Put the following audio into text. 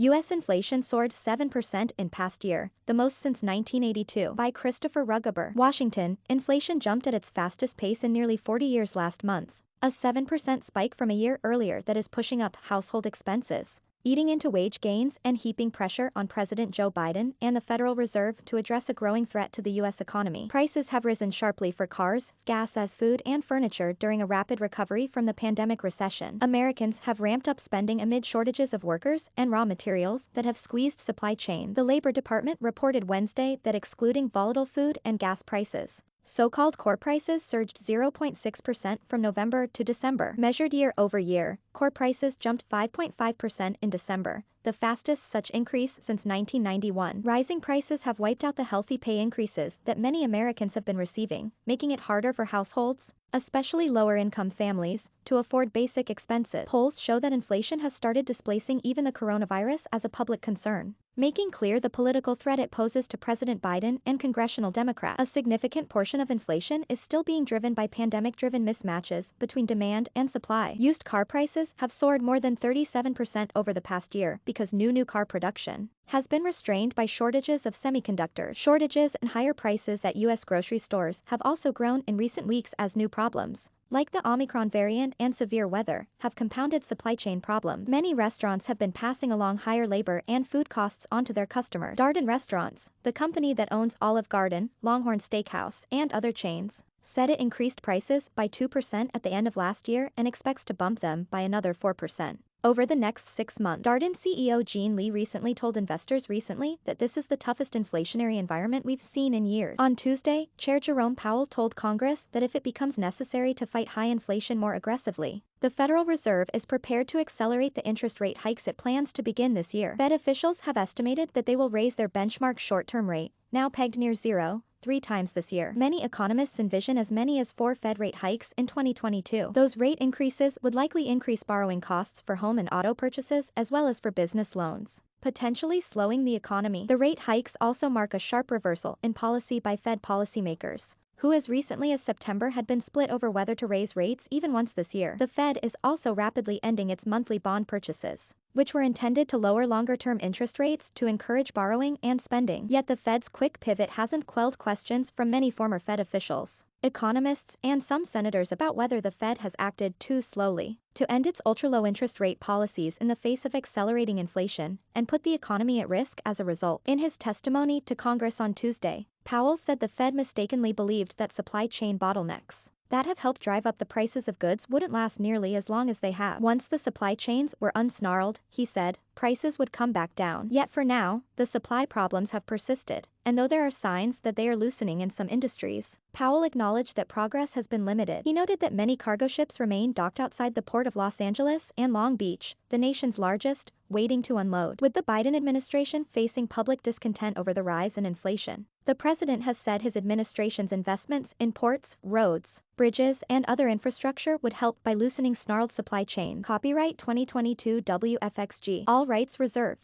U.S. inflation soared 7% in past year, the most since 1982. By Christopher Rugaber. Washington, inflation jumped at its fastest pace in nearly 40 years last month, a 7% spike from a year earlier that is pushing up household expenses, eating into wage gains and heaping pressure on President Joe Biden and the Federal Reserve to address a growing threat to the U.S. economy. Prices have risen sharply for cars, gas as food and furniture during a rapid recovery from the pandemic recession. Americans have ramped up spending amid shortages of workers and raw materials that have squeezed supply chain. The Labor Department reported Wednesday that excluding volatile food and gas prices, so-called core prices surged 0.6% from November to December. Measured year-over-year, core prices jumped 5.5% in December, the fastest such increase since 1991. Rising prices have wiped out the healthy pay increases that many Americans have been receiving, making it harder for households, especially lower-income families, to afford basic expenses. Polls show that inflation has started displacing even the coronavirus as a public concern, making clear the political threat it poses to President Biden and congressional Democrats. A significant portion of inflation is still being driven by pandemic-driven mismatches between demand and supply. Used car prices have soared more than 37% over the past year because new car production has been restrained by shortages of semiconductors. Shortages and higher prices at U.S. grocery stores have also grown in recent weeks as new problems, like the Omicron variant and severe weather, have compounded supply chain problems. Many restaurants have been passing along higher labor and food costs onto their customers. Darden Restaurants, the company that owns Olive Garden, Longhorn Steakhouse, and other chains, said it increased prices by 2% at the end of last year and expects to bump them by another 4% over the next 6 months. Darden CEO Gene Lee recently told investors that this is the toughest inflationary environment we've seen in years. On Tuesday, Chair Jerome Powell told Congress that if it becomes necessary to fight high inflation more aggressively, the Federal Reserve is prepared to accelerate the interest rate hikes it plans to begin this year. Fed officials have estimated that they will raise their benchmark short-term rate, now pegged near zero, 3 times this year. Many economists envision as many as 4 Fed rate hikes in 2022. Those rate increases would likely increase borrowing costs for home and auto purchases as well as for business loans, potentially slowing the economy. The rate hikes also mark a sharp reversal in policy by Fed policymakers, who as recently as September had been split over whether to raise rates even once this year. The Fed is also rapidly ending its monthly bond purchases, which were intended to lower longer-term interest rates to encourage borrowing and spending. Yet the Fed's quick pivot hasn't quelled questions from many former Fed officials, economists, and some senators about whether the Fed has acted too slowly to end its ultra-low interest rate policies in the face of accelerating inflation and put the economy at risk as a result. In his testimony to Congress on Tuesday, Powell said the Fed mistakenly believed that supply chain bottlenecks that have helped drive up the prices of goods wouldn't last nearly as long as they have. Once the supply chains were unsnarled, he said, prices would come back down. Yet for now, the supply problems have persisted, and though there are signs that they are loosening in some industries, Powell acknowledged that progress has been limited. He noted that many cargo ships remain docked outside the port of Los Angeles and Long Beach, the nation's largest, waiting to unload. With the Biden administration facing public discontent over the rise in inflation, the president has said his administration's investments in ports, roads, bridges, and other infrastructure would help by loosening snarled supply chain. Copyright 2022 WFXG. All rights reserved.